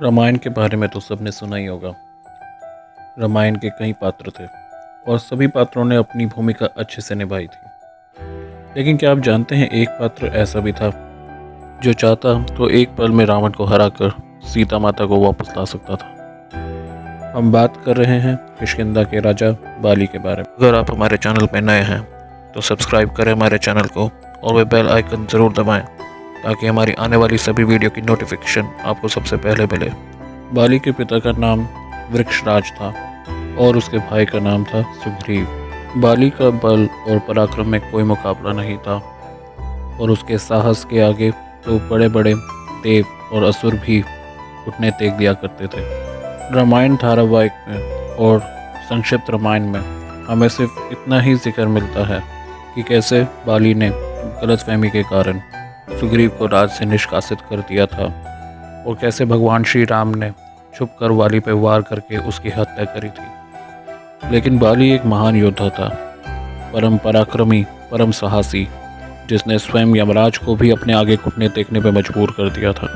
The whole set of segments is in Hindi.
रामायण के बारे में तो सबने सुना ही होगा। रामायण के कई पात्र थे और सभी पात्रों ने अपनी भूमिका अच्छे से निभाई थी। लेकिन क्या आप जानते हैं, एक पात्र ऐसा भी था जो चाहता तो एक पल में रावण को हराकर सीता माता को वापस ला सकता था। हम बात कर रहे हैं किष्किंधा के राजा बाली के बारे में। अगर आप हमारे चैनल पर नए हैं तो सब्सक्राइब करें हमारे चैनल को और वह बेल आइकन ज़रूर दबाएं ताकि हमारी आने वाली सभी वीडियो की नोटिफिकेशन आपको सबसे पहले मिले। बाली के पिता का नाम वृक्षराज था और उसके भाई का नाम था सुग्रीव। बाली का बल और पराक्रम में कोई मुकाबला नहीं था और उसके साहस के आगे तो बड़े बड़े देव और असुर भी घुटने टेक दिया करते थे। रामायण धारावाहिक में और संक्षिप्त रामायण में हमें सिर्फ इतना ही जिक्र मिलता है कि कैसे बाली ने गलतफहमी के कारण सुग्रीव को राज से निष्कासित कर दिया था और कैसे भगवान श्री राम ने छुपकर बाली पर वार करके उसकी हत्या करी थी। लेकिन बाली एक महान योद्धा था, परम पराक्रमी, परम साहसी, जिसने स्वयं यमराज को भी अपने आगे घुटने टेकने पर मजबूर कर दिया था।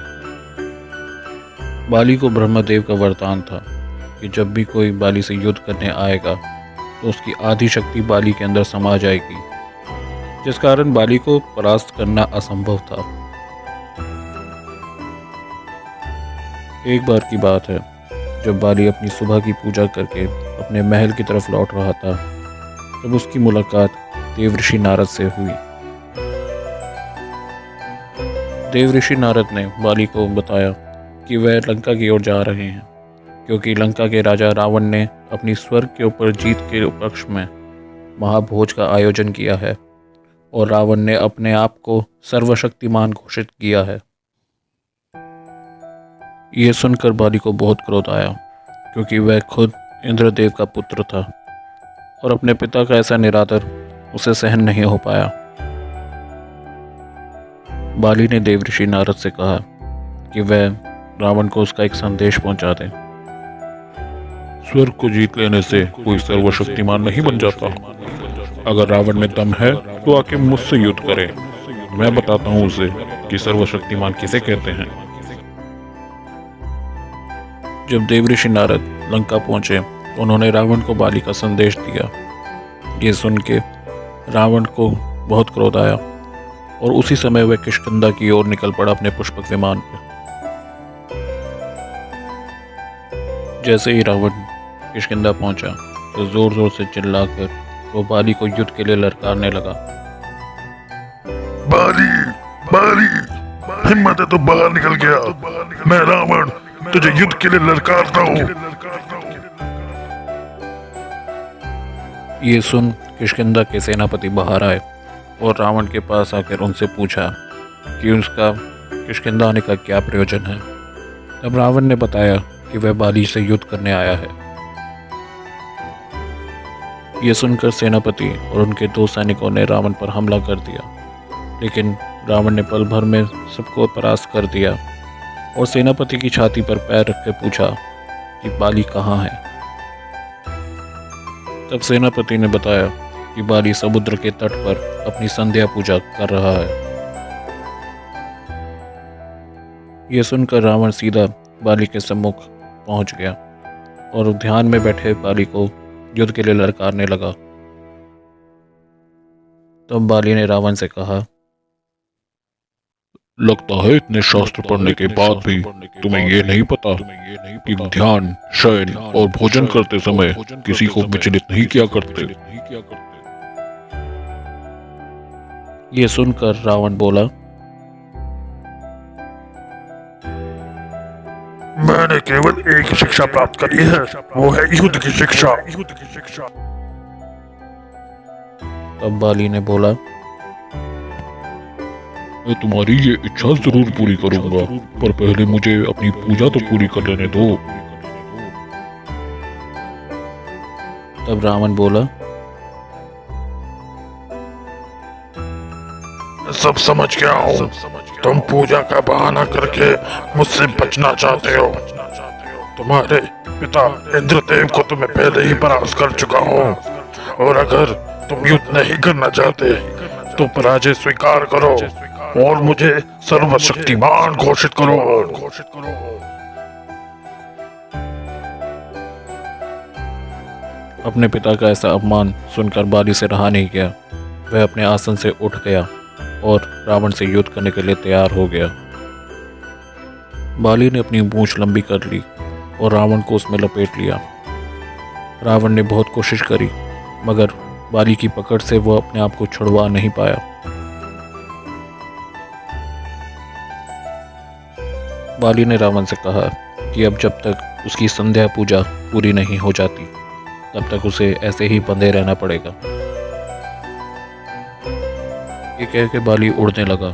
बाली को ब्रह्मदेव का वरदान था कि जब भी कोई बाली से युद्ध करने आएगा तो उसकी आधी शक्ति बाली के अंदर समा जाएगी, जिस कारण बाली को परास्त करना असंभव था। एक बार की बात है, जब बाली अपनी सुबह की पूजा करके अपने महल की तरफ लौट रहा था, तब उसकी मुलाकात देवऋषि नारद से हुई। देवऋषि नारद ने बाली को बताया कि वह लंका की ओर जा रहे हैं, क्योंकि लंका के राजा रावण ने अपनी स्वर्ग के ऊपर जीत के उपलक्ष्य में महाभोज का आयोजन किया है और रावण ने अपने आप को सर्वशक्तिमान घोषित किया है। ये सुनकर बाली को बहुत क्रोध आया, क्योंकि वह खुद इंद्रदेव का पुत्र था और अपने पिता का ऐसा निरादर उसे सहन नहीं हो पाया। बाली ने देवऋषि नारद से कहा कि वह रावण को उसका एक संदेश पहुंचा दे। स्वर्ग को जीत लेने से कोई सर्वशक्तिमान नहीं बन जाता। अगर रावण में दम है तो आके मुझसे युद्ध करे, मैं बताता हूँ उसे कि सर्वशक्तिमान किसे कहते हैं। जब देवऋषि नारद लंका पहुंचे तो उन्होंने रावण को बाली का संदेश दिया। ये सुन के रावण को बहुत क्रोध आया और उसी समय वह किष्किंधा की ओर निकल पड़ा अपने पुष्पक विमान पर। जैसे ही रावण किष्किंधा पहुंचा तो जोर जोर से चिल्लाकर वो बाली को युद्ध के लिए ललकारने लगा। बाली, बाली, हिम्मत है तो बाहर निकल गया। मैं रावण तुझे युद्ध के लिए ललकारता हूँ। ये सुन किष्किंधा के सेनापति बाहर आए और रावण के पास आकर उनसे पूछा कि उसका किष्किंधा आने का क्या प्रयोजन है। तब रावण ने बताया कि वह बाली से युद्ध करने आया है। ये सुनकर सेनापति और उनके दो सैनिकों ने रावण पर हमला कर दिया, लेकिन रावण ने पल भर में सबको परास्त कर दिया और सेनापति की छाती पर पैर रख कर पूछा कि बाली कहाँ है। तब सेनापति ने बताया कि बाली समुद्र के तट पर अपनी संध्या पूजा कर रहा है। यह सुनकर रावण सीधा बाली के सम्मुख पहुंच गया और ध्यान में बैठे बाली को युद्ध के लिए ललकारने लगा। तब बाली ने रावण से कहा, लगता है इतने शास्त्र पढ़ने के बाद भी तुम्हें ये नहीं पता कि ध्यान, शयन और भोजन करते समय किसी को विचलित नहीं किया करते। ये सुनकर रावण बोला, मैंने केवल एक ही शिक्षा प्राप्त करी है, वो है युद्ध की शिक्षा। तब बाली ने बोला, मैं तुम्हारी ये इच्छा जरूर पूरी करूंगा, पर पहले मुझे अपनी पूजा तो पूरी कर लेने दो। तब रावण बोला, सब समझ गया हूँ, तुम पूजा का बहाना करके मुझसे बचना चाहते हो। तुम्हारे पिता इंद्रदेव को तो मैं पहले ही परास्त कर चुका हूँ, और अगर तुम युद्ध नहीं करना चाहते तो पराजय स्वीकार करो और मुझे सर्वशक्तिमान घोषित करो। अपने पिता का ऐसा अपमान सुनकर बाली से रहा नहीं गया। वह अपने आसन से उठ गया और रावण से युद्ध करने के लिए तैयार हो गया। बाली ने अपनी पूंछ लंबी कर ली और रावण को उसमें लपेट लिया। रावण ने बहुत कोशिश करी, मगर बाली की पकड़ से वह अपने आप को छुड़वा नहीं पाया। बाली ने रावण से कहा कि अब जब तक उसकी संध्या पूजा पूरी नहीं हो जाती, तब तक उसे ऐसे ही बंधे रहना पड़ेगा। ये कह के बाली उड़ने लगा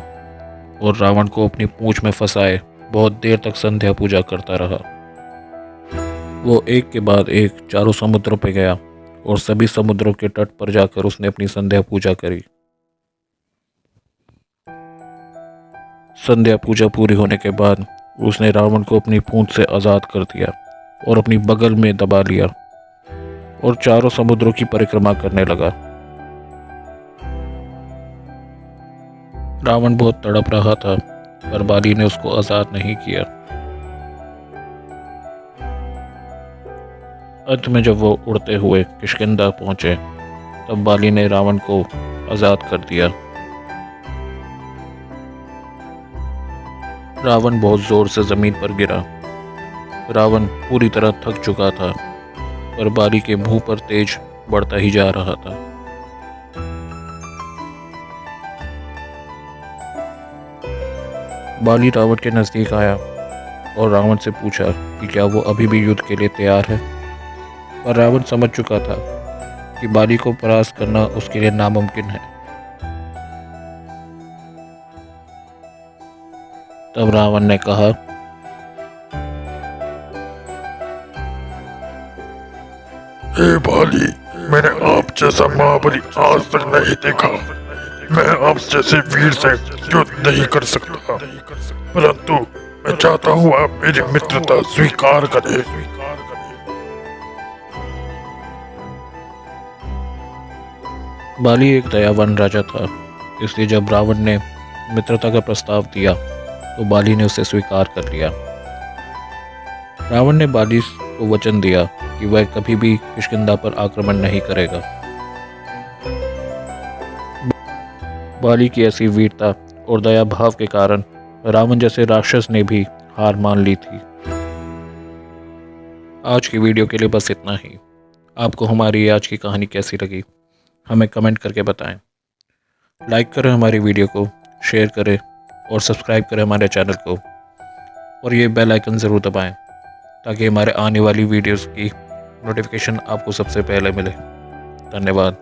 और रावण को अपनी पूंछ में फंसाए बहुत देर तक संध्या पूजा करता रहा। वो एक के बाद एक चारों समुद्रों पे गया और सभी समुद्रों के तट पर जाकर उसने अपनी संध्या पूजा करी। संध्या पूजा पूरी होने के बाद उसने रावण को अपनी पूंछ से आज़ाद कर दिया और अपनी बगल में दबा लिया और चारों समुद्रों की परिक्रमा करने लगा। रावण बहुत तड़प रहा था, पर बाली ने उसको आज़ाद नहीं किया। अंत में जब वो उड़ते हुए किष्किंधा पहुंचे, तब बाली ने रावण को आज़ाद कर दिया। रावण बहुत जोर से जमीन पर गिरा। रावण पूरी तरह थक चुका था, पर बाली के मुंह पर तेज बढ़ता ही जा रहा था। बाली रावण के नज़दीक आया और रावण से पूछा कि क्या वो अभी भी युद्ध के लिए तैयार है, पर रावण समझ चुका था कि बाली को परास्त करना उसके लिए नामुमकिन है। तब रावण ने कहा, हे बाली, मैंने आप जैसा महाबली आज तक नहीं देखा। मैं आप जैसे वीर से युद्ध नहीं कर सकता, परंतु मैं चाहता हूँ आप मेरी मित्रता स्वीकार करें। बाली एक दयावान राजा था, इसलिए जब रावण ने मित्रता का प्रस्ताव दिया तो बाली ने उसे स्वीकार कर लिया। रावण ने बाली को वचन दिया कि वह कभी भी किष्किंधा पर आक्रमण नहीं करेगा। बाली की ऐसी वीरता और दया भाव के कारण रावण जैसे राक्षस ने भी हार मान ली थी। आज की वीडियो के लिए बस इतना ही। आपको हमारी आज की कहानी कैसी लगी, हमें कमेंट करके बताएं। लाइक करें हमारी वीडियो को, शेयर करें और सब्सक्राइब करें हमारे चैनल को, और ये बेल आइकन ज़रूर दबाएं ताकि हमारे आने वाली वीडियोस की नोटिफिकेशन आपको सबसे पहले मिले। धन्यवाद।